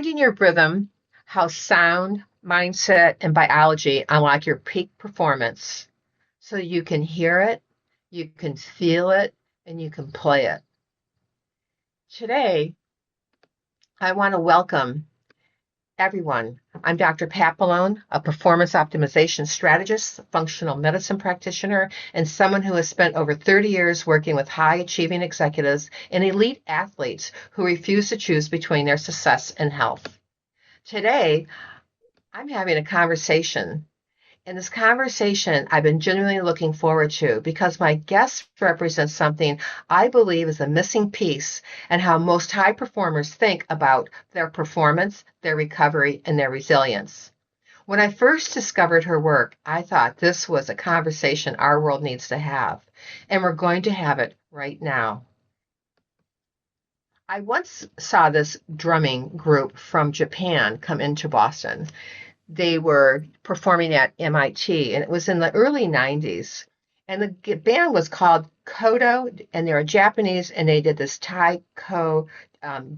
Finding your rhythm, how sound, mindset, and biology unlock your peak performance so you can hear it, you can feel it, and you can play it. Today, I want to welcome everyone. I'm Dr. Pat Boulogne, a performance optimization strategist, functional medicine practitioner, and someone who has spent over 30 years working with high achieving executives and elite athletes who refuse to choose between their success and health. Today, I'm having a conversation. And this conversation I've been genuinely looking forward to because my guest represents something I believe is a missing piece in how most high performers think about their performance, their recovery, and their resilience. When I first discovered her work, I thought this was a conversation our world needs to have, and we're going to have it right now. I once saw this drumming group from Japan come into Boston. They were performing at MIT, and it was in the early 90s. And the band was called Kodo, and they were Japanese, and they did this taiko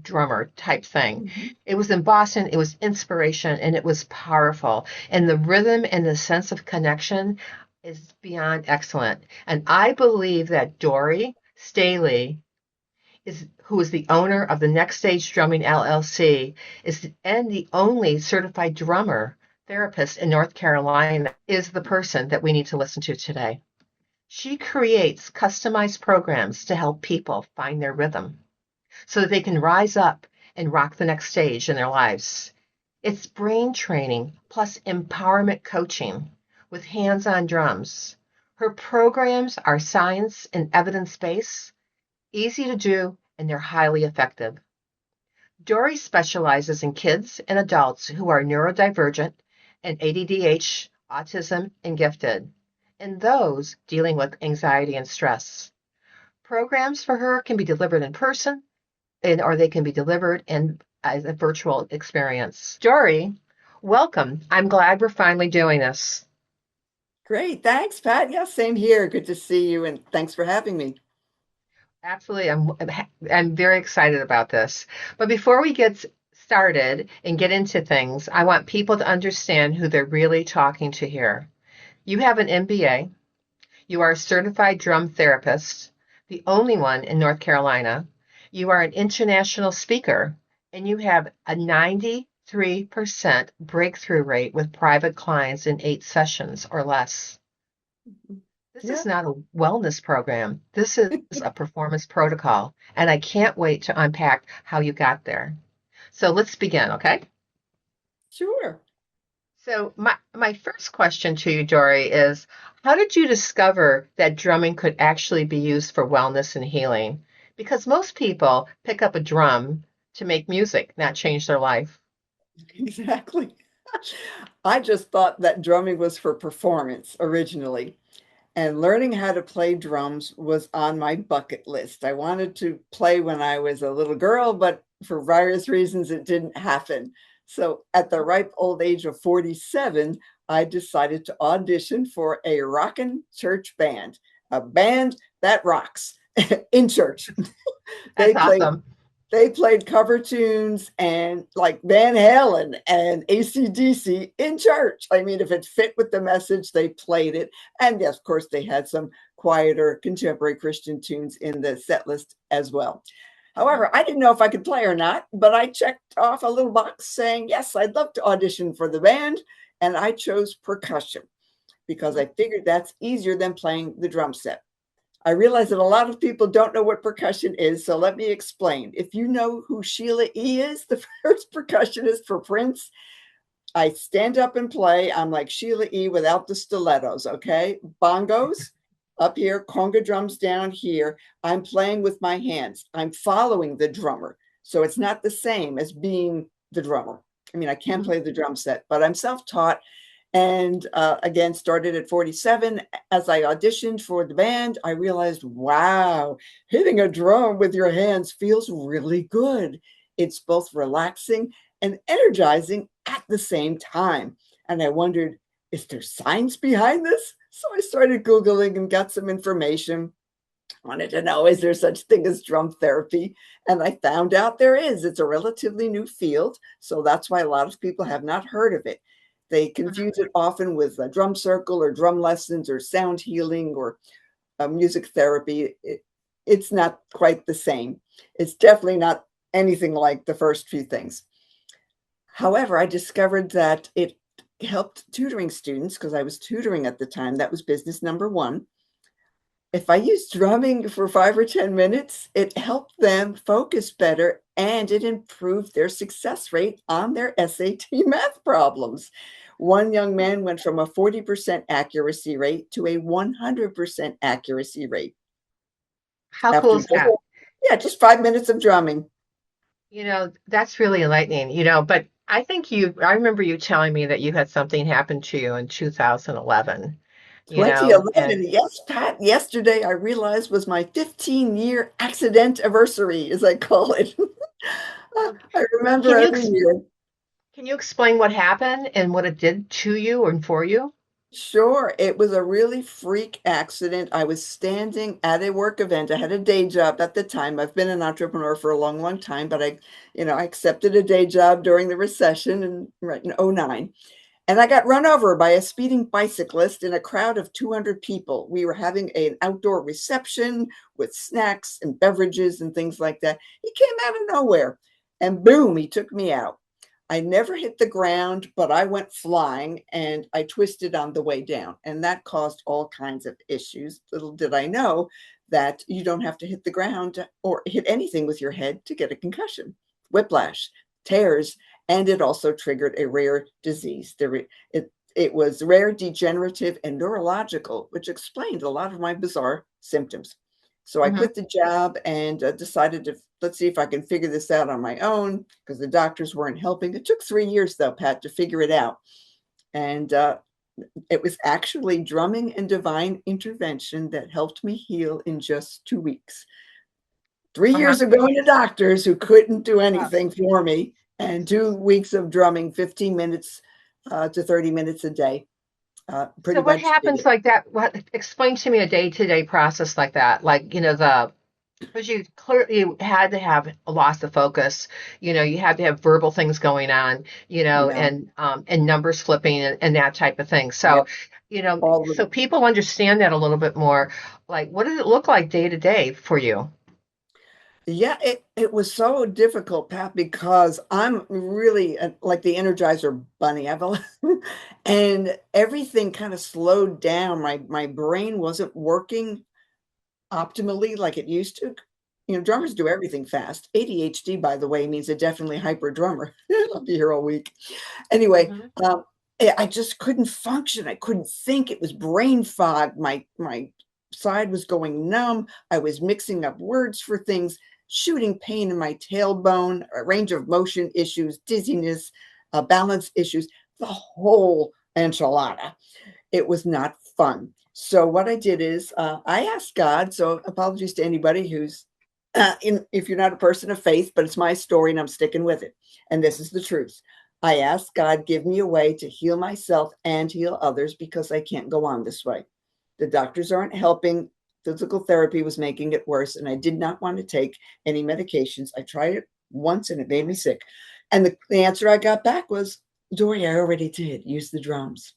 drummer type thing. Mm-hmm. It was in Boston. It was inspiration, and it was powerful. And the rhythm and the sense of connection is beyond excellent. And I believe that Dori Staehle, who is the owner of the Next Stage Drumming LLC, and the only certified drummer therapist in North Carolina, is the person that we need to listen to today. She creates customized programs to help people find their rhythm so that they can rise up and rock the next stage in their lives. It's brain training plus empowerment coaching with hands-on drums. Her programs are science and evidence-based, easy to do, and they're highly effective. Dori specializes in kids and adults who are neurodivergent and ADDH, autism, and gifted, and those dealing with anxiety and stress. Programs for her can be delivered in person, or they can be delivered as a virtual experience. Dori, welcome. I'm glad we're finally doing this. Great. Thanks, Pat. Yeah, same here. Good to see you, and thanks for having me. Absolutely. I'm very excited about this. But before we get started and get into things, I want people to understand who they're really talking to here. You have an MBA. You are a certified drum therapist, the only one in North Carolina. You are an international speaker, and you have a 93% breakthrough rate with private clients in 8 sessions or less. This is not a wellness program. This is a performance protocol, and I can't wait to unpack how you got there. So let's begin, okay? Sure. So my first question to you, Dori, is how did you discover that drumming could actually be used for wellness and healing? Because most people pick up a drum to make music, not change their life. Exactly. I just thought that drumming was for performance originally. And learning how to play drums was on my bucket list. I wanted to play when I was a little girl, but for various reasons, it didn't happen. So at the ripe old age of 47, I decided to audition for a rockin' church band, a band that rocks in church. That's They played awesome. they played cover tunes and like Van Halen and AC/DC in church. I mean, if it fit with the message, they played it. And yes, of course, they had some quieter contemporary Christian tunes in the set list as well. However, I didn't know if I could play or not, but I checked off a little box saying, yes, I'd love to audition for the band. And I chose percussion because I figured that's easier than playing the drum set. I realize that a lot of people don't know what percussion is, so let me explain. If you know who Sheila E. is, the first percussionist for Prince, I stand up and play. I'm like Sheila E. without the stilettos, okay? Bongos up here, conga drums down here. I'm playing with my hands. I'm following the drummer. So it's not the same as being the drummer. I mean, I can't play the drum set, but I'm self-taught. And again, started at 47. As I auditioned for the band, I realized, wow, hitting a drum with your hands feels really good. It's both relaxing and energizing at the same time. And I wondered, is there science behind this? So I started Googling and got some information. Wanted to know, is there such thing as drum therapy? And I found out there is. It's a relatively new field, so that's why a lot of people have not heard of it. They Mhm. confuse it often with a drum circle or drum lessons or sound healing or music therapy. It's not quite the same. It's definitely not anything like the first few things. However, I discovered that it helped tutoring students because I was tutoring at the time. That was business number one. If I used drumming for 5 or 10 minutes, it helped them focus better and it improved their success rate on their SAT math problems. One young man went from a 40% accuracy rate to a 100% accuracy rate How cool after is that? just 5 minutes of drumming. That's really enlightening, but I remember you telling me that you had something happen to you in 2011, and 2011, yes, Pat. Yesterday, I realized was my 15-year accident anniversary, as I call it. well, I remember can you every ex year. can you explain what happened and what it did to you and for you? Sure, it was a really freak accident. I was standing at a work event. I had a day job at the time. I've been an entrepreneur for a long, long time, but I accepted a day job during the recession and right in '09. And I got run over by a speeding bicyclist in a crowd of 200 people. We were having an outdoor reception with snacks and beverages and things like that. He came out of nowhere and boom, he took me out. I never hit the ground, but I went flying and I twisted on the way down. And that caused all kinds of issues. Little did I know that you don't have to hit the ground or hit anything with your head to get a concussion, whiplash, tears, and it also triggered a rare disease. It was rare, degenerative, and neurological, which explained a lot of my bizarre symptoms. So I Hmm. quit the job and decided to let's see if I can figure this out on my own because the doctors weren't helping. It took 3 years, though, Pat, to figure it out. And it was actually drumming and divine intervention that helped me heal in just 2 weeks. three Uh-huh. years of going to doctors who couldn't do Wow. anything for me, and 2 weeks of drumming 15 minutes to 30 minutes a day So pretty what much did happens it. like that? Explain to me a day-to-day process like that. Like, the because you clearly had to have a loss of focus. You had to have verbal things going on, Yeah. and numbers flipping and that type of thing. Yep. So, All of so it. people understand that a little bit more. Like, what does it look like day to day for you? Yeah, it was so difficult, Pat, because I'm really like the Energizer Bunny. And everything kind of slowed down. My brain wasn't working optimally like it used to. Drummers do everything fast. ADHD, by the way, means a definitely hyper drummer. I'll be here all week. Anyway, Mm-hmm. I just couldn't function. I couldn't think. It was brain fog. My side was going numb. I was mixing up words for things, shooting pain in my tailbone, a range of motion issues, dizziness, balance issues, the whole enchilada. It was not fun. So what I did is I asked God. So apologies to anybody who's if you're not a person of faith, but it's my story and I'm sticking with it. And this is the truth. I asked God, give me a way to heal myself and heal others because I can't go on this way. The doctors aren't helping. Physical therapy was making it worse, and I did not want to take any medications. I tried it once and it made me sick. And the answer I got back was, Dori, I already did use the drums.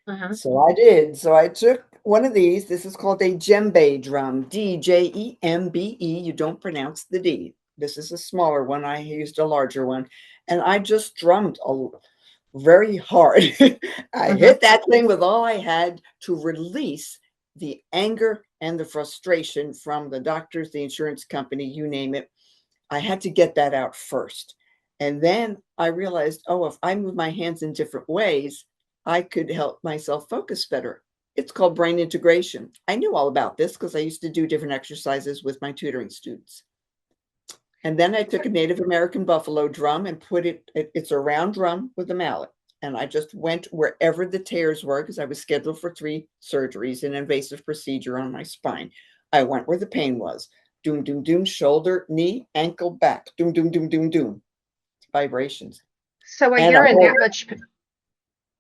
Mm-hmm. So I did. So I took one of these. This is called a djembe drum, Djembe. You don't pronounce the D. This is a smaller one. I used a larger one. And I just drummed very hard. I Mm-hmm. hit that thing with all I had to release the anger and the frustration from the doctors, the insurance company, you name it. I had to get that out first. And then I realized, oh, if I move my hands in different ways, I could help myself focus better. It's called brain integration. I knew all about this because I used to do different exercises with my tutoring students. And then I took a Native American buffalo drum and it's a round drum with a mallet. And I just went wherever the tears were because I was scheduled for 3 surgeries, an invasive procedure on my spine. I went where the pain was. Doom, doom, doom, shoulder, knee, ankle, back. Doom, doom, doom, doom, doom. Vibrations. So while And I you're in hold, that much,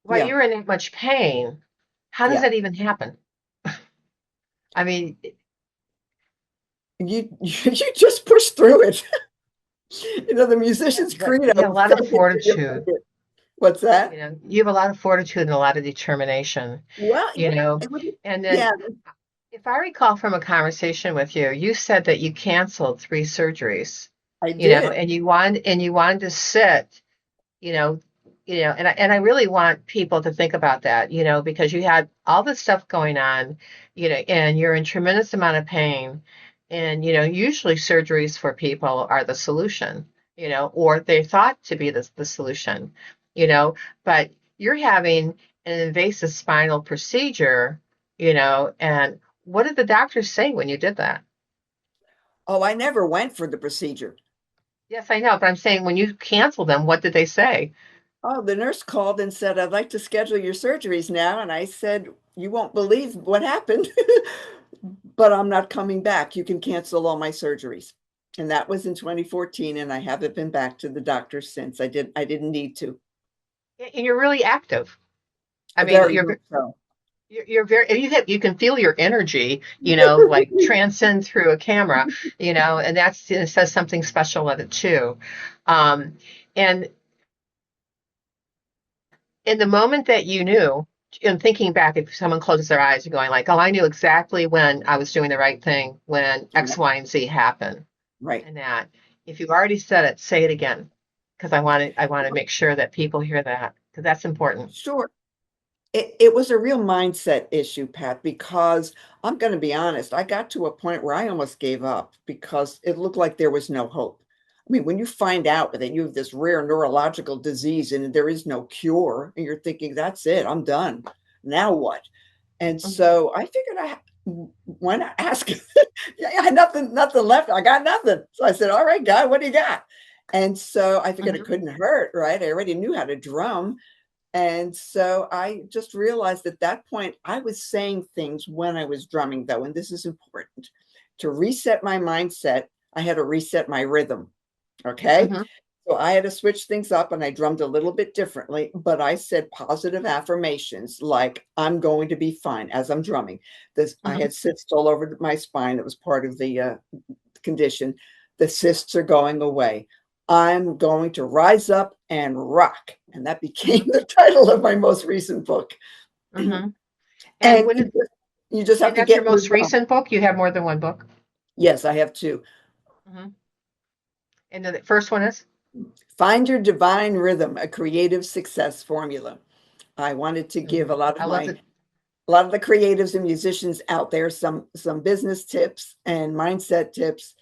while yeah, you're in that much pain, how does yeah. that even happen? I mean, you just push through it. The Yeah, musician's but credo, you have a lot of fake it till you fortitude. make it. What's that? You have a lot of fortitude and a lot of determination, Well, you know. it would, And then, yeah, if I recall from a conversation with you, you said that you canceled 3 surgeries, I did. and you wanted to sit, you know, and I really want people to think about that, because you had all this stuff going on, and you're in tremendous amount of pain, and usually surgeries for people are the solution, or they're thought to be the solution, you know, but you're having an invasive spinal procedure, and what did the doctors say when you did that? Oh, I never went for the procedure. Yes, I know, but I'm saying when you canceled them, what did they say? Oh, the nurse called and said, I'd like to schedule your surgeries now. And I said, you won't believe what happened, but I'm not coming back. You can cancel all my surgeries. And that was in 2014. And I haven't been back to the doctor since. I didn't need to. And you're really active. I mean, Very much so. you're very you can feel your energy, like transcend through a camera, and it says something special of it too. Um, and in the moment that you knew, and thinking back, if someone closes their eyes and going like, "Oh, I knew exactly when I was doing the right thing when Yeah, X, Y, and Z happened," right. and that if you've already said it, say it again, because I want to make sure that people hear that because that's important. Sure. It was a real mindset issue, Pat, because I'm going to be honest, I got to a point where I almost gave up because it looked like there was no hope. I mean, when you find out that you have this rare neurological disease and there is no cure, and you're thinking, that's it, I'm done. Now what? And Mhm, so I figured why not ask? Yeah, I had nothing left. I got nothing. So I said, all right, guy, what do you got? And so I figured it mhm, couldn't hurt, right? I already knew how to drum. And so I just realized at that point, I was saying things when I was drumming, though, and this is important. To reset my mindset, I had to reset my rhythm. Okay. mhm, So I had to switch things up and I drummed a little bit differently, but I said positive affirmations like, I'm going to be fine as I'm drumming. This, I mhm. had cysts all over my spine. That was part of the condition. The cysts are going away. I'm going to rise up and rock. And that became Mhm, the title of my most recent book. mhm. And And when it, you just have and to that's get your in the most zone. recent book? You have more than one book? Yes, I have two. Hmm. And the first one is? Find Your Divine Rhythm, a creative success formula. I wanted to give Mhm. I love it. a lot of the creatives and musicians out there some business tips and mindset tips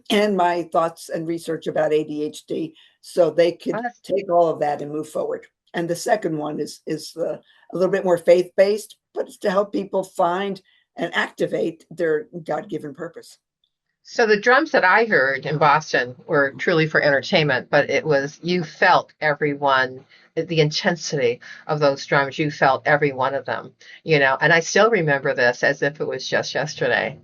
and my thoughts and research about ADHD so they Oh, could take all of that and move forward. And the second one is a little bit more faith based, but it's to help people find and activate their God given purpose. so the drums that I heard in Boston were truly for entertainment, but it was you felt everyone, the intensity of those drums, you felt every one of them, and I still remember this as if it was just yesterday.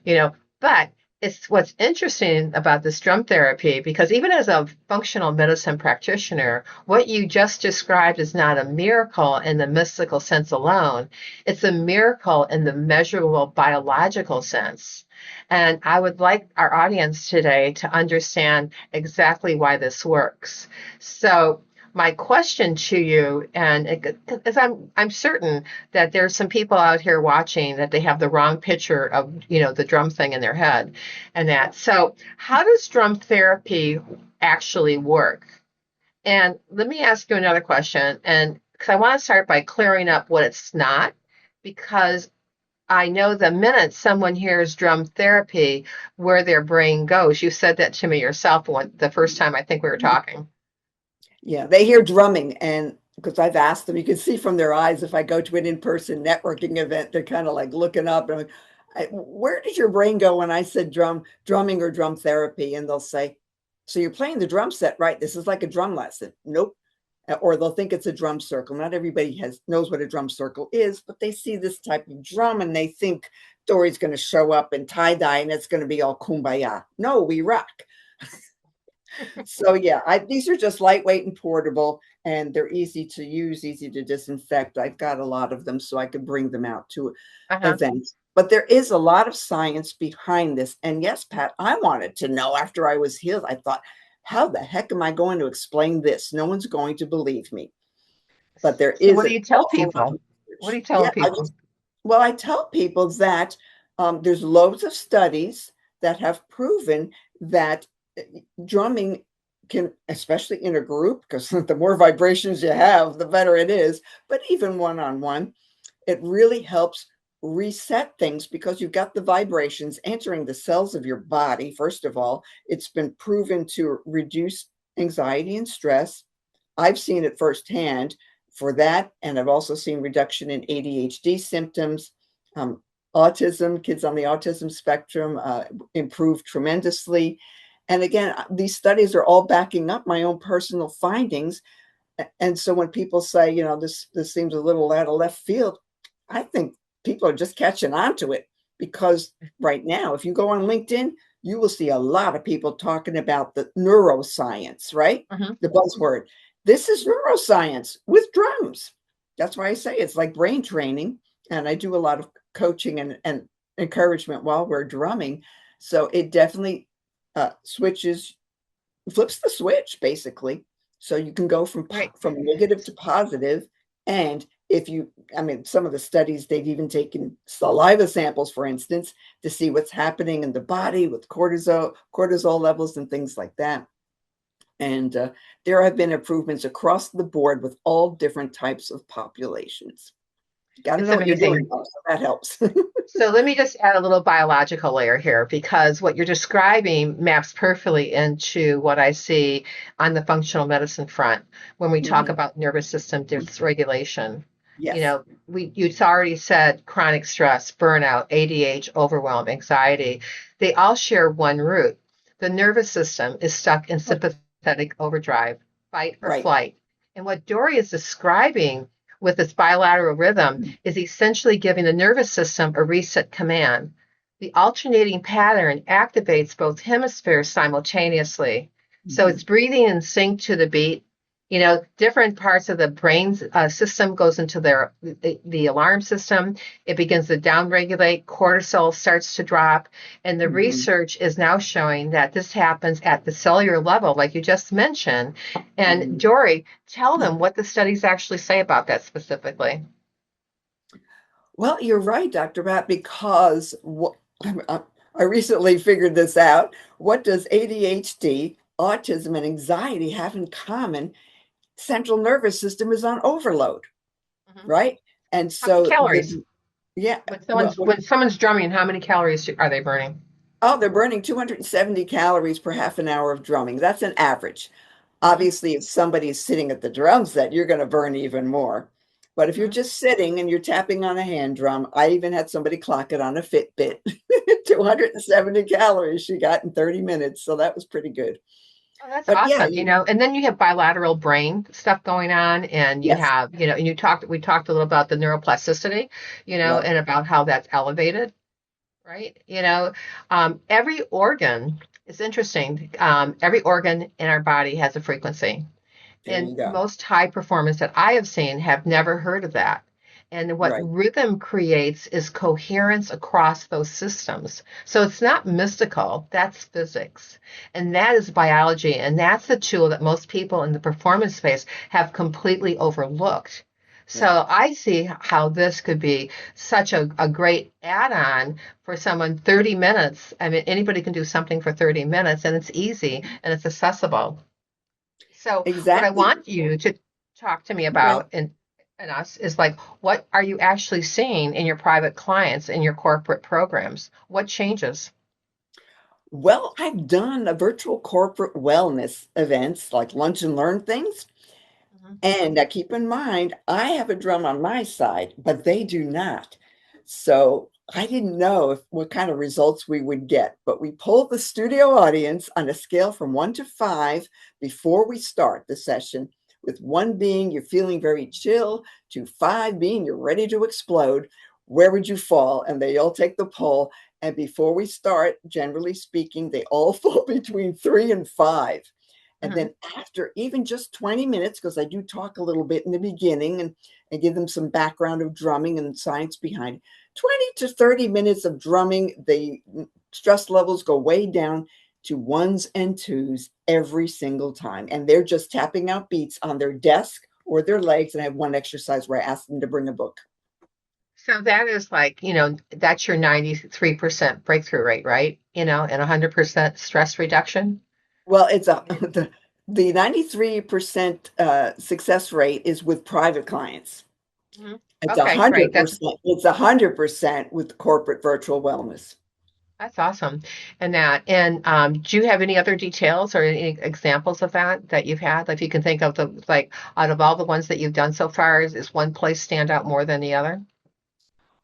you know, but it's what's interesting about this drum therapy because even as a functional medicine practitioner, what you just described is not a miracle in the mystical sense alone. It's a miracle in the measurable biological sense. And I would like our audience today to understand exactly why this works. So, my question to you, and because I'm certain that there's some people out here watching that they have the wrong picture of the drum thing in their head, and that. So, how does drum therapy actually work? And let me ask you another question, and because I want to start by clearing up what it's not, because I know the minute someone hears drum therapy, where their brain goes. You said that to me yourself the first time I think we were talking. Yeah, they hear drumming, and because I've asked them, you can see from their eyes if I go to an in-person networking event, they're kind of like looking up and where did your brain go when I said drumming or drum therapy? And they'll say, so you're playing the drum set, right? This is like a drum lesson. Nope. Or they'll think it's a drum circle. Not everybody knows what a drum circle is, but they see this type of drum and they think Dory's going to show up in tie-dye and it's going to be all kumbaya. No, we rock. So yeah, these are just lightweight and portable, and they're easy to use, easy to disinfect. I've got a lot of them, so I could bring them out to Uh-huh. events. But there is a lot of science behind this. And yes, Pat, I wanted to know after I was healed. I thought, how the heck am I going to explain this? No one's going to believe me. But there So is what do an you tell awful lot people? of What are research. you telling people? Well, I tell people that there's loads of studies that have proven that drumming can, especially in a group, because the more vibrations you have, the better it is, but even one-on-one, it really helps reset things because you've got the vibrations entering the cells of your body. First of all, it's been proven to reduce anxiety and stress. I've seen it firsthand for that, and I've also seen reduction in ADHD symptoms. Um, Autism, kids on the autism spectrum improved tremendously. And again, these studies are all backing up my own personal findings. And so when people say, this seems a little out of left field, I think people are just catching on to it, because right now, if you go on LinkedIn, you will see a lot of people talking about the neuroscience, right? Hmm. The buzzword. This is neuroscience with drums. That's why I say it's like brain training. And I do a lot of coaching and encouragement while we're drumming. So it definitely flips the switch, basically. So you can go Right. from negative to positive. And if you, I mean, some of the studies, they've even taken saliva samples, for instance, to see what's happening in the body with cortisol levels and things like that. And there have been improvements across the board with all different types of populations. You got to It's know what you're doing, amazing. so that helps. So let me just add a little biological layer here, because what you're describing maps perfectly into what I see on the functional medicine front when we talk Mhm. about nervous system dysregulation. You Yes, know, you already said chronic stress, burnout, ADH, overwhelm, anxiety. They all share one root. The nervous system is stuck in sympathetic overdrive, fight or right. flight. And what Dori is describing with this bilateral rhythm is essentially giving the nervous system a reset command. The alternating pattern activates both hemispheres simultaneously. So Mhm. it's breathing in sync to the beat. Different parts of the brain system goes into the alarm system. It begins to downregulate. Cortisol starts to drop. And the Mhm. research is now showing that this happens at the cellular level, like you just mentioned. And Mhm. Dory, tell them what the studies actually say about that specifically. Well, you're right, Dr. Matt, because I recently figured this out. What does ADHD, autism, and anxiety have in common? Central nervous system is on overload, Mhm. right? And How many so calories? yeah, When well, someone's drumming, how many calories are they burning? oh, they're burning 270 calories per half an hour of drumming. That's an average. Hmm. Obviously, if somebody is sitting at the drum set, you're going to burn even more. But if you're Hmm. just sitting and you're tapping on a hand drum, I even had somebody clock it on a Fitbit. 270 calories she got in 30 minutes. So that was pretty good. Oh, that's But yeah, awesome. And then you have bilateral brain stuff going on, and you yes, have, and we talked a little about the neuroplasticity, right. and about how that's elevated, right? Every organ is interesting. Every organ in our body has a frequency. There And you go. most high performers that I have seen have never heard of that. And what Right. rhythm creates is coherence across those systems. So it's not mystical, that's physics. And that is biology. And that's the tool that most people in the performance space have completely overlooked. Right. So I see how this could be such a great add on for someone. 30 minutes. I mean, anybody can do something for 30 minutes, and it's easy and it's accessible. So what I Exactly. want you to talk to me Okay. about and us is like, what are you actually seeing in your private clients, in your corporate programs? What changes? Well, I've done a virtual corporate wellness events like lunch and learn things. Mhm. And now keep in mind, I have a drum on my side, but they do not. So I didn't know what kind of results we would get, but we polled the studio audience on a scale from 1 to 5 before we start the session, with 1 being you're feeling very chill, to 5 being you're ready to explode. Where would you fall? And they all take the poll. And before we start, generally speaking, they all fall between 3 and 5. And Mhm. then after even just 20 minutes, because I do talk a little bit in the beginning and give them some background of drumming and science behind it, 20 to 30 minutes of drumming, the stress levels go way down to ones and twos every single time. And they're just tapping out beats on their desk or their legs. And I have one exercise where I ask them to bring a book. So that is like, that's your 93% breakthrough rate, right? And 100% stress reduction. Well, it's a the 93% success rate is with private clients. Mhm. It's a Okay, great. hundred percent. It's 100% with corporate virtual wellness. That's awesome. And do you have any other details or any examples of that you've had? If you can think of like out of all the ones that you've done so far, is one place stand out more than the other?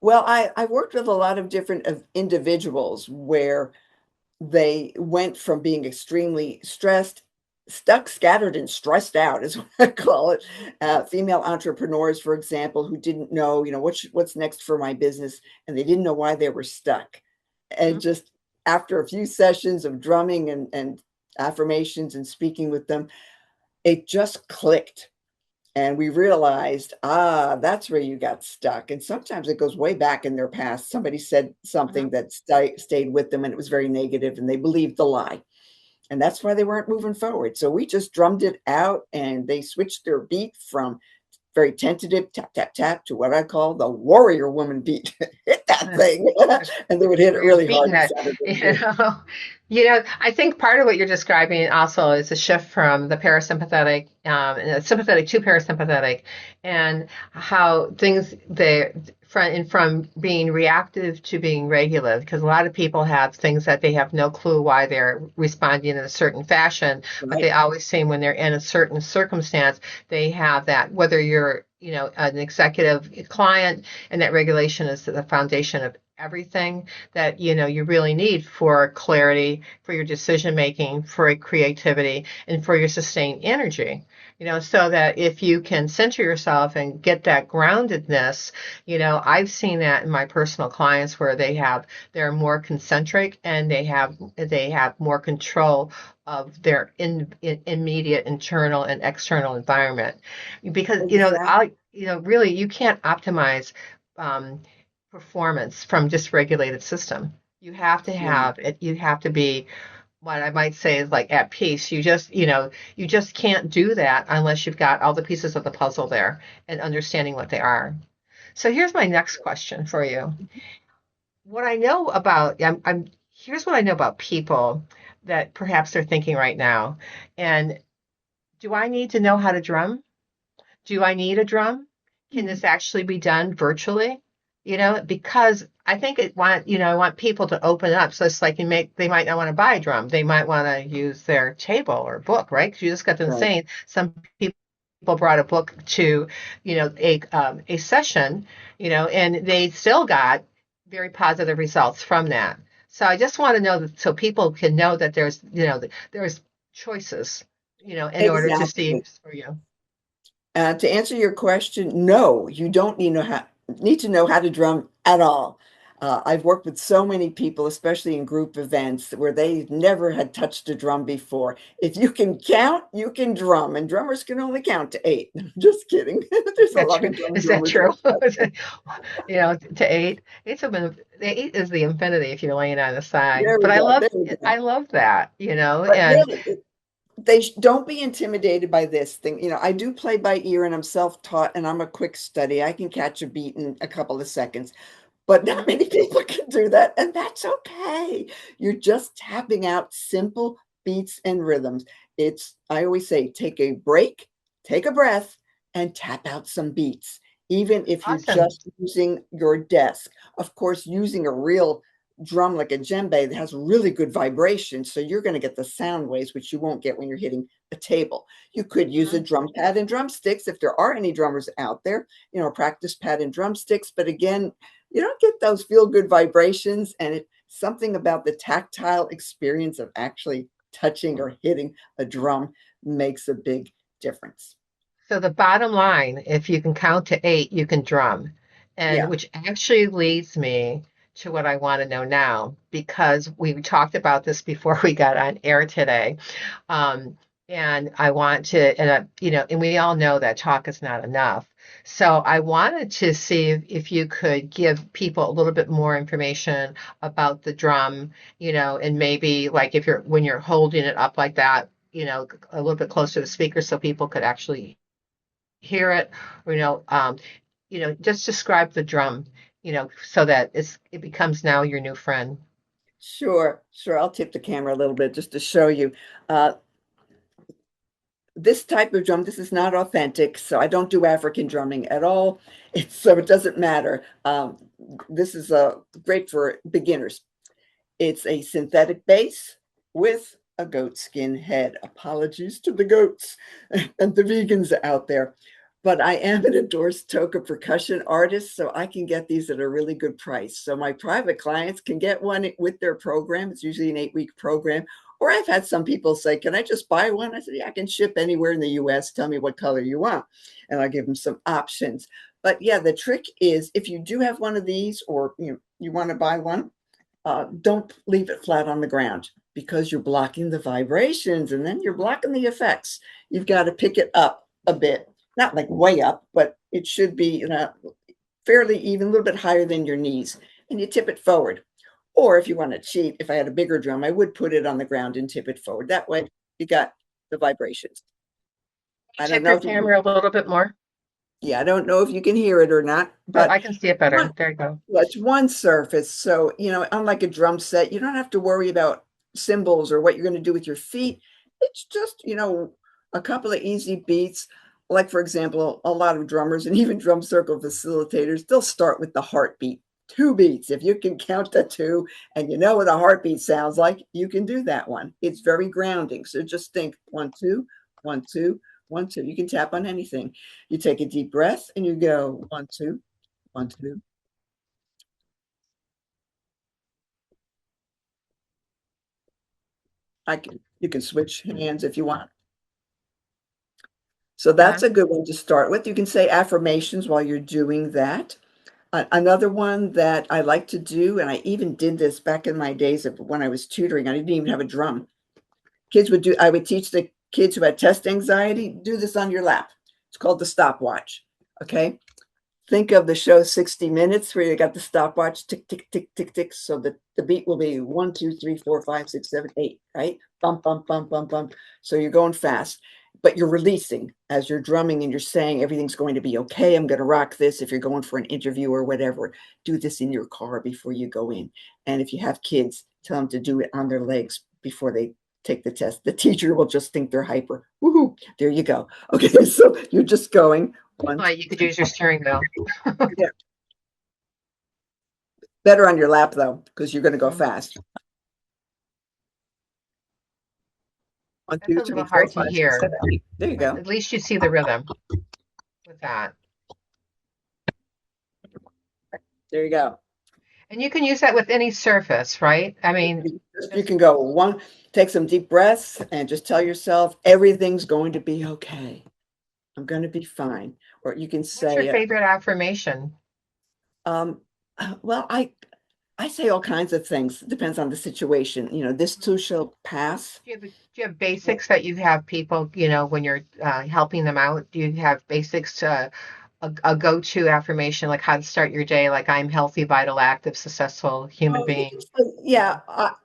Well, I worked with a lot of different individuals where they went from being extremely stressed, stuck, scattered, and stressed out is what I call it. Female entrepreneurs, for example, who didn't know, what's next for my business, and they didn't know why they were stuck. And Mhm. just after a few sessions of drumming and affirmations and speaking with them, it just clicked. And we realized, that's where you got stuck. And sometimes it goes way back in their past. Somebody said something Mhm. that stayed with them and it was very negative, and they believed the lie. And that's why they weren't moving forward. So we just drummed it out and they switched their beat from very tentative tap, tap, tap to what I call the warrior woman beat. Hit that thing. And they would hit it Where you're really beating hard. It it, sounded really you good. know. I think part of what you're describing also is a shift from the parasympathetic, sympathetic to parasympathetic, and how things from being reactive to being regulative. Because a lot of people have things that they have no clue why they're responding in a certain fashion, but they Right. always seem when they're in a certain circumstance, they have that. Whether you're, an executive client, and that regulation is the foundation of everything that you really need for clarity, for your decision making, for creativity, and for your sustained energy. So that if you can center yourself and get that groundedness, I've seen that in my personal clients where they're more concentric, and they have more control of their immediate internal and external environment. Because Exactly. really you can't optimize um, performance from dysregulated system. You have to Yeah. have it. You have to be what I might say is like at peace. You just can't do that unless you've got all the pieces of the puzzle there and understanding what they are. So here's my next question for you. What I know about here's what I know about people that perhaps they're thinking right now. And do I need to know how to drum? Do I need a drum? Can Mhm. this actually be done virtually? Because I think I want people to open up. So it's like they might not want to buy a drum. They might want to use their table or book, right? Because you just got them Right. saying some people brought a book to, a session, and they still got very positive results from that. So I just want to know that so people can know that there's choices, in order to see Exactly. for you. To answer your question, no, you don't need to know how to drum at all. I've worked with so many people, especially in group events, where they never had touched a drum before. If you can count, you can drum, and drummers can only count to 8. Just kidding. There's a That lot true? of dumb Is that drummers true? out there. To eight. Eight is the infinity if you're laying on the side. There But we I go. love There we I go. love that, But and really, don't be intimidated by this thing. I do play by ear and I'm self-taught and I'm a quick study. I can catch a beat in a couple of seconds, but not Mhm. many people can do that. And that's okay. You're just tapping out simple beats and rhythms. I always say, take a break, take a breath, and tap out some beats, even if you're Awesome. just using your desk. Of course, using a real drum like a djembe that has really good vibration. So you're going to get the sound waves, which you won't get when you're hitting a table. You could use a Mhm. drum pad and drumsticks if there are any drummers out there, a practice pad and drumsticks. But again, you don't get those feel good vibrations. And something about the tactile experience of actually touching or hitting a drum makes a big difference. So the bottom line, if you can count to eight, you can drum. And Yeah. which actually leads me to what I want to know now, because we talked about this before we got on air today. Um, and I want to, and we all know that talk is not enough. So I wanted to see if you could give people a little bit more information about the drum, and maybe like if when you're holding it up like that, a little bit closer to the speaker so people could actually hear it, or, just describe the drum, so that it becomes now your new friend. Sure, sure. I'll tip the camera a little bit just to show you. Uh, this type of drum, this is not authentic, so I don't do African drumming at all. So it doesn't matter. This is great for beginners. It's a synthetic bass with a goat skin head. Apologies to the goats and the vegans out there. But I am an endorsed Toca percussion artist, so I can get these at a really good price. So my private clients can get one with their program. It's usually an 8-week program. Or I've had some people say, "Can I just buy one?" I said, "Yeah, I can ship anywhere in the US. Tell me what color you want." And I'll give them some options. But yeah, the trick is if you do have one of these or you want to buy one, don't leave it flat on the ground because you're blocking the vibrations and then you're blocking the effects. You've got to pick it up a bit, not like way up, but it should be fairly even, a little bit higher than your knees, and you tip it forward. Or if you want to cheat, if I had a bigger drum, I would put it on the ground and tip it forward. That way you got the vibrations. You I don't tip know your if you, camera a little bit more. yeah, I don't know if you can hear it or not, Oh, but I can see it better. There you go. well, it's one surface. So, unlike a drum set, you don't have to worry about cymbals or what you're going to do with your feet. It's just, a couple of easy beats. Like, for example, a lot of drummers and even drum circle facilitators, they'll start with the heartbeat. 2 beats. If you can count the two and you know what a heartbeat sounds like, you can do that one. It's very grounding. So just think 1, 2, 1, 2, 1, 2. You can tap on anything. You take a deep breath and you go 1, 2, 1, 2. You can switch hands if you want. So Uh-huh. that's a good one to start with. You can say affirmations while you're doing that. Another one that I like to do, and I even did this back in my days of when I was tutoring, I didn't even have a drum. I would teach the kids who had test anxiety, do this on your lap. It's called the stopwatch. Okay. Think of the show 60 Minutes where you got the stopwatch tick, tick, tick, tick, tick. So the beat will be 1, 2, 3, 4, 5, 6, 7, 8, right? Bump, bump, bump, bump, bump. So you're going fast, but you're releasing as you're drumming and you're saying everything's going to be okay. I'm going to rock this. If you're going for an interview or whatever, do this in your car before you go in. And if you have kids, tell them to do it on their legs before they take the test. The teacher will just think they're hyper. Woohoo! There you go. Okay, so you're just going one, Like you could use your steering wheel. yeah. Better on your lap though, because you're going to go Mhm. fast. One, That's two, a little three, four, hard to five, six, hear, seven, eight. There you but go. at least you see the rhythm with that. There you go. And you can use that with any surface, right? I mean, You just can go one, take some deep breaths and just tell yourself everything's going to be okay. I'm going to be fine. Or you can what's your say, favorite affirmation? um, well, I say all kinds of things. It depends on the situation. This too shall pass. Do you have basics that you have people, when you're helping them out? Do you have basics, a go-to affirmation, like how to start your day, like I'm healthy, vital, active, successful human Oh, you can being? say, yeah,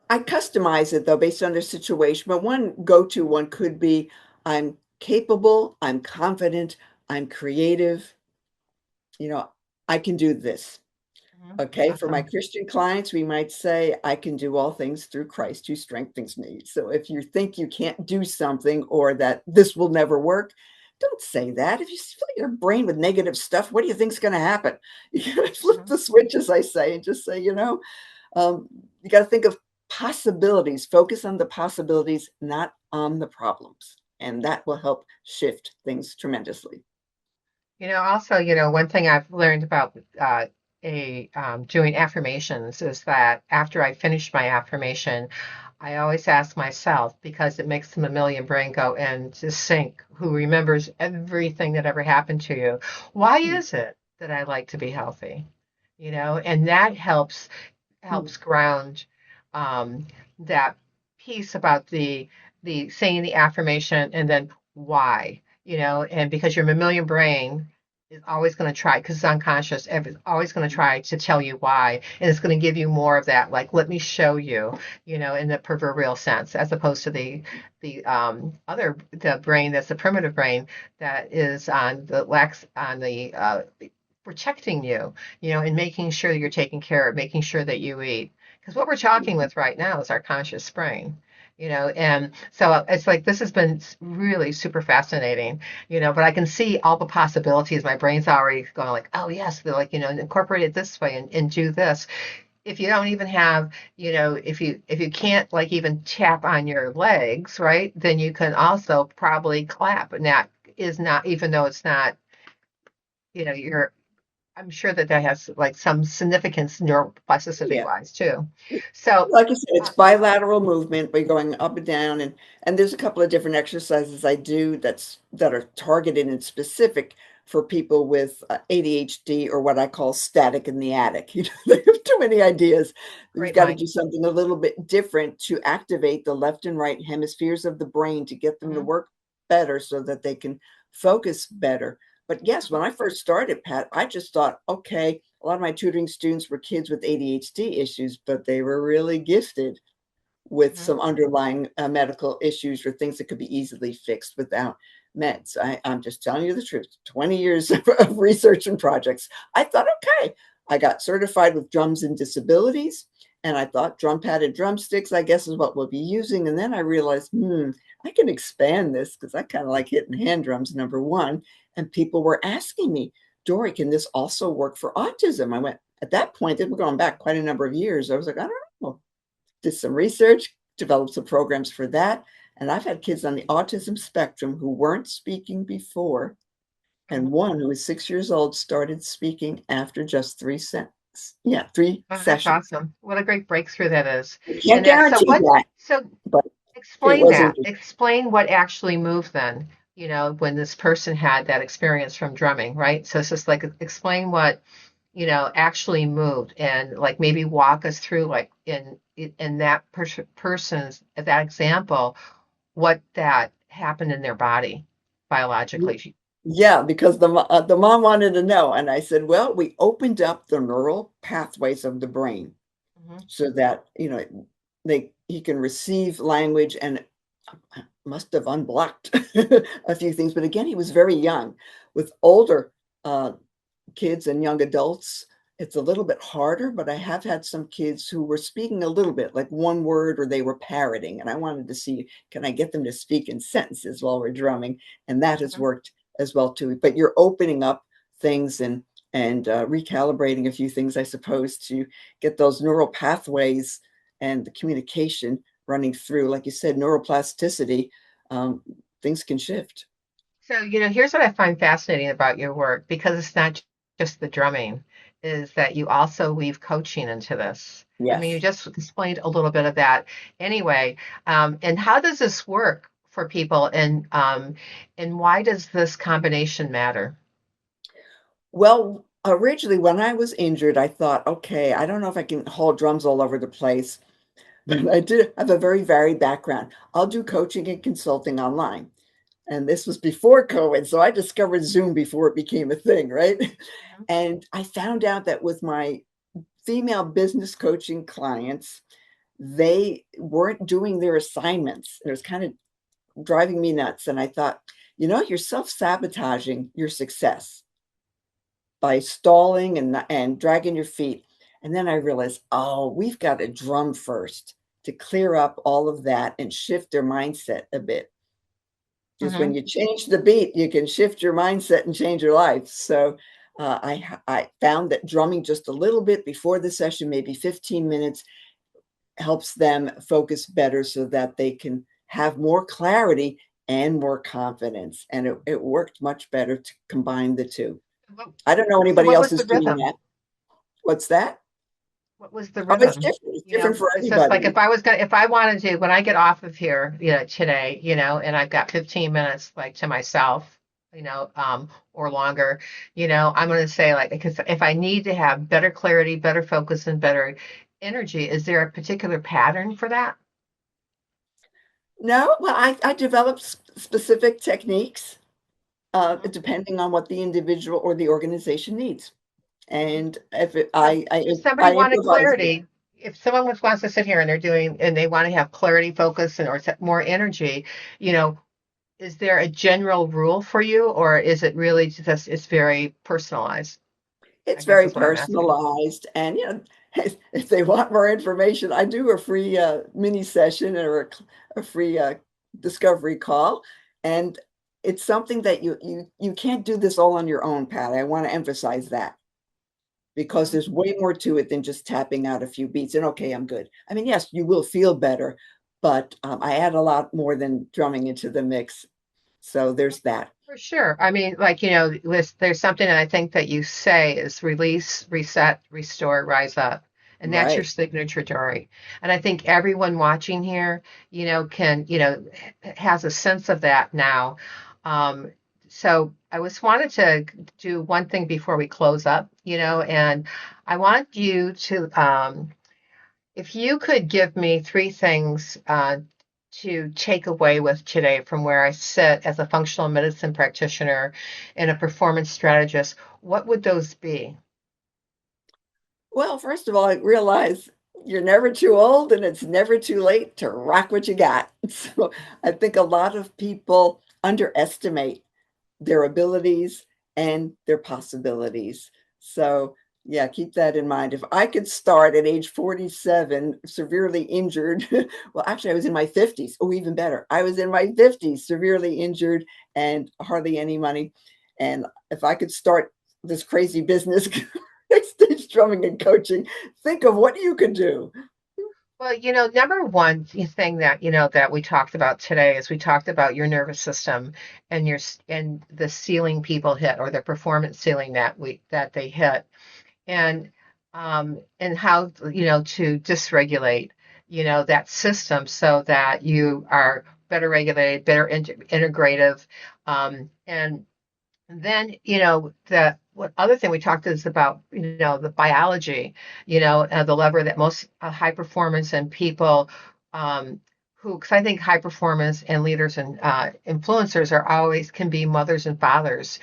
I customize it though based on their situation. But one go-to one could be I'm capable, I'm confident, I'm creative, you know, I can do this. Mhm. Okay, for my Awesome. Christian clients, we might say, I can do all things through Christ who strengthens me. So if you think you can't do something or that this will never work, don't say that. If you fill your brain with negative stuff, what do you think's going to happen? You got to flip Mhm. the switch, as I say, and just say, you got to think of possibilities, focus on the possibilities, not on the problems. And that will help shift things tremendously. Also, one thing I've learned about doing affirmations is that after I finish my affirmation, I always ask myself, because it makes the mammalian brain go into sync, who remembers everything that ever happened to you. Why Mm, is it that I like to be healthy? And that helps mm, ground, um, that piece about the the saying the affirmation and then why, and because your mammalian brain is always going to try, because it's unconscious, it's always going to try to tell you why, and it's going to give you more of that, like, let me show you, in the proverbial sense, as opposed to the brain that's the primitive brain that is on the protecting you, and making sure that you're taken care of, making sure that you eat. Because what we're talking with right now is our conscious brain, and so it's like this has been really super fascinating, but I can see all the possibilities. My brain's already going like, oh, yes, they're like, incorporate it this way and do this. If you don't even have, if you can't like even tap on your legs, right, then you can also probably clap. And that is not, even though it's not, you're I'm sure that that has like some significance neuroplasticity Yeah. wise too. So, Like I said, it's uh, bilateral movement by going up and down, and there's a couple of different exercises I do that are targeted and specific for people with ADHD, or what I call static in the attic. They have too many ideas. We've great got to mind. do something a little bit different to activate the left and right hemispheres of the brain to get them to Mhm, work better so that they can focus better. But yes, when mhm, I first started, Pat, I just thought, okay, a lot of my tutoring students were kids with ADHD issues, but they were really gifted with mhm. some underlying medical issues or things that could be easily fixed without meds. I'm just telling you the truth. 20 years of research and projects. I thought, okay, I got certified with drums and disabilities. And I thought drum pad and drumsticks, I guess, is what we'll be using. And then I realized, I can expand this because I kind of like hitting hand drums, number one. And people were asking me, Dori, can this also work for autism? I went, at that point, we're going back quite a number of years. I was like, I don't know. Did some research, developed some programs for that. And I've had kids on the autism spectrum who weren't speaking before. And Mhm. one who was 6 years old started speaking after just three Oh, that's sessions. awesome. What a great breakthrough that is. I can't And that, so guarantee what, that, so but it explain was that. interesting. Explain what actually moved then, when this person had that experience from drumming, right? So it's just like explain what, actually moved and like maybe walk us through like in that person's that example, what that happened in their body biologically. Yeah, because the mom wanted to know, and I said, well, we opened up the neural pathways of the brain Hmm. so that they he can receive language, and must have unblocked a few things. But again, he was very young. With older uh, kids and young adults, it's a little bit harder, but I have had some kids who were speaking a little bit, like one word, or they were parroting. And I wanted to see, can I get them to speak in sentences while we're drumming? And that has Hmm. worked as well too. But you're opening up things and recalibrating a few things, I suppose, to get those neural pathways and the communication running through. Like you said, neuroplasticity, um, things can shift. So, here's what I find fascinating about your work, because it's not just the drumming, is that you also weave coaching into this. I mean, you Yes. just explained a little bit of that anyway. And how does this work for people, and why does this combination matter? Well, originally, when I was injured, I thought, okay, I don't know if I can hold drums all over the place, but I did have a very varied background. I'll do coaching and consulting online. And this was before COVID. So I discovered Zoom before it became a thing, right? Mhm. And I found out that with my female business coaching clients, they weren't doing their assignments. It was kind of driving me nuts. And I thought, you're self sabotaging your success by stalling and dragging your feet. And then I realized, oh, we've got to drum first to clear up all of that and shift their mindset a bit. Because when Mhm. you change the beat, you can shift your mindset and change your life. So I found that drumming just a little bit before the session, maybe 15 minutes, helps them focus better so that they can have more clarity and more confidence. And it worked much better to combine the two. What- I don't know So anybody what else was is the doing rhythm? that. What's that? What was the Oh, it's rhythm? different. It's different for It's just like everybody. if I wanted to, when I get off of here, today, and I've got 15 minutes like to myself, or longer, I'm going to say like, because if I need to have better clarity, better focus, and better energy, is there a particular pattern for that? No, well, I developed specific techniques Mhm. depending on what the individual or the organization needs. And if it, So if somebody I wanted improvise. clarity, if someone wants to sit here and they're doing and they want to have clarity, focus, and or more energy, you know, is there a general rule for you, or is it really just it's very personalized? I It's guess very is what I'm asking. personalized, and if they want more information, I do a free mini session or a free discovery call, and it's something that you can't do this all on your own, Pat. I want to emphasize that because Mhm. there's way more to it than just tapping out a few beats and okay, I'm good. I mean, yes, you will feel better, but I add a lot more than drumming into the mix. So there's that. For sure. I mean, like, there's something that I think that you say is release, reset, restore, rise up. And that's your Right. signature, Dory. And I think everyone watching here, has a sense of that now. Um, so I was wanted to do one thing before we close up, and I want you to, if you could give me three things to take away with today from where I sit as a functional medicine practitioner and a performance strategist, what would those be? Well, first of all, I realize you're never too old and it's never too late to rock what you got. So I think a lot of people underestimate their abilities and their possibilities. So, yeah, keep that in mind. If I could start at age 47, severely injured, well, actually, I was in my 50s. Oh, even better. I was in my 50s, severely injured and hardly any money. And if I could start this crazy business, stage drumming and coaching, think of what you could do. Well, number one thing that, that we talked about today is we talked about your nervous system and and the ceiling people hit or the performance ceiling that they hit. And how to dysregulate that system so that you are better regulated, better integrative, and then the what other thing we talked is about the biology, the lever that most high performance and people who, because I think high performance and leaders and influencers are always can be mothers and fathers,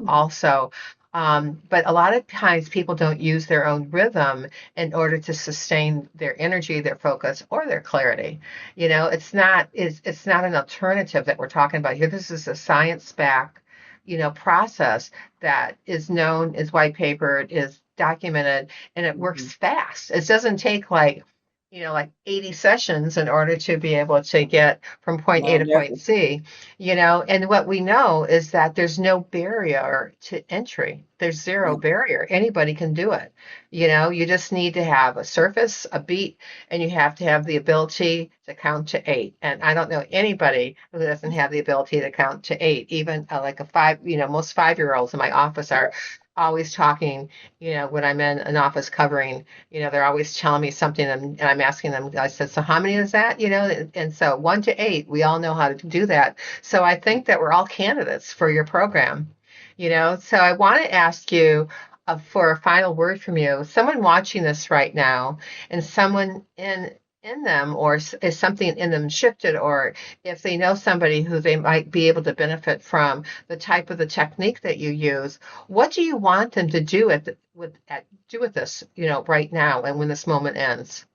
also. But a lot of times people don't use their own rhythm in order to sustain their energy, their focus, or their clarity. It's not an alternative that we're talking about here. This is a science-backed process that is known, is white papered, is documented, and it Mhm. works fast. It doesn't take like 80 sessions in order to be able to get from point A No, to point never. C, and what we know is that there's no barrier to entry. There's zero No, barrier. Anybody can do it. You just need to have a surface, a beat, and you have to have the ability to count to eight. And I don't know anybody who doesn't have the ability to count to eight. Even like a five, most 5-year-olds in my office are always talking, when I'm in an office covering, they're always telling me something and I'm asking them, I said, so how many is that? And so 1 to 8, we all know how to do that. So I think that we're all candidates for your program, so I want to ask you for a final word from you, someone watching this right now and someone in them or is something in them shifted or if they know somebody who they might be able to benefit from the type of the technique that you use, what do you want them to do do with this right now and when this moment ends?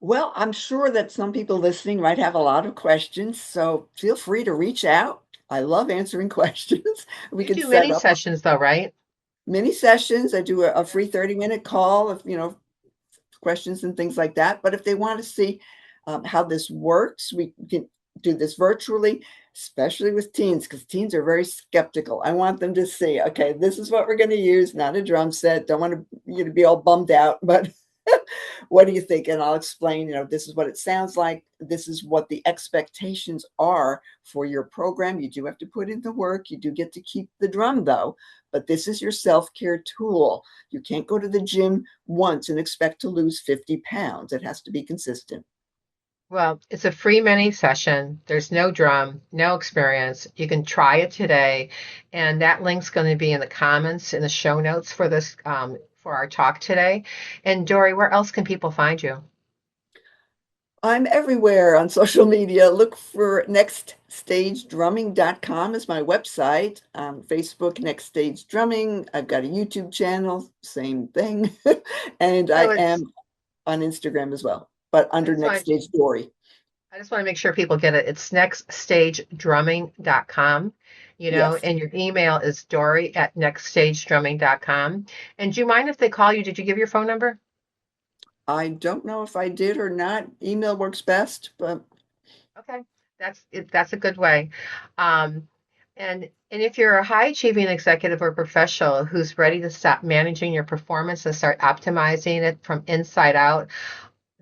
well, I'm sure that some people listening might have a lot of questions, so feel free to reach out. I love answering questions. We You could do set many up sessions though, right? mini sessions. I do a free 30-minute call if, questions and things like that. But if they want to see how this works, we can do this virtually, especially with teens, because teens are very skeptical. I want them to see, okay, this is what we're going to use, not a drum set. Don't want you to be all bummed out, but what do you think? And I'll explain, this is what it sounds like. This is what the expectations are for your program. You do have to put in the work. You do get to keep the drum, though. But this is your self care tool. You can't go to the gym once and expect to lose 50 pounds. It has to be consistent. Well, it's a free mini session. There's no drum, no experience. You can try it today, and that link's going to be in the comments in the show notes for this for our talk today. And Dory, where else can people find you? I'm everywhere on social media. Look for nextstagedrumming.com is my website. Facebook, Next Stage Drumming. I've got a YouTube channel, same thing. And I So it's, am on Instagram as well, but I under just Next want Stage Dory. I just want to make sure people get it. It's nextstagedrumming.com, Yes. and your email is dory@nextstagedrumming.com. And do you mind if they call you? Did you give your phone number? I don't know if I did or not. Email works best, but Okay, that's a good way. Um, and if you're a high achieving executive or professional who's ready to stop managing your performance and start optimizing it from inside out,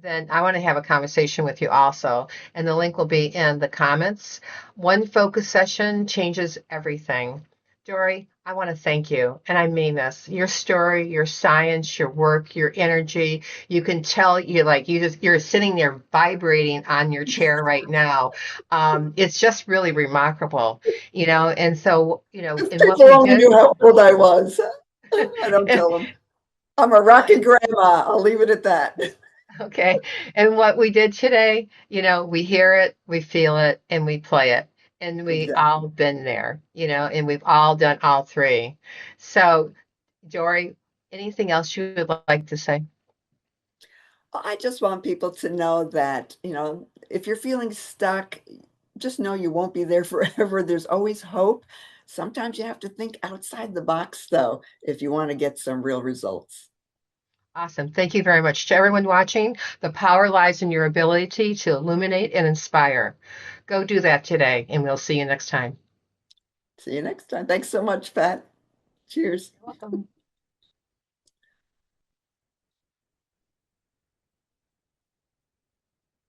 then I want to have a conversation with you also. And the link will be in the comments. One focus session changes everything. Dory, I want to thank you. And I mean this. Your story, your science, your work, your energy, you can tell you're sitting there vibrating on your chair right now. It's just really remarkable, and so, if and what people we only did. knew how old I was. I don't tell them. I'm a Well, rocky grandma. I'll leave it at that. okay. And what we did today, we hear it, we feel it, and we play it. And we Exactly. all been there, and we've all done all three. So, Dory, anything else you would like to say? I just want people to know that, if you're feeling stuck, just know you won't be there forever. There's always hope. Sometimes you have to think outside the box, though, if you want to get some real results. Awesome. Thank you very much. To everyone watching, the power lies in your ability to illuminate and inspire. Go do that today, and we'll see you next time. See you next time. Thanks so much, Pat. Cheers. You're welcome.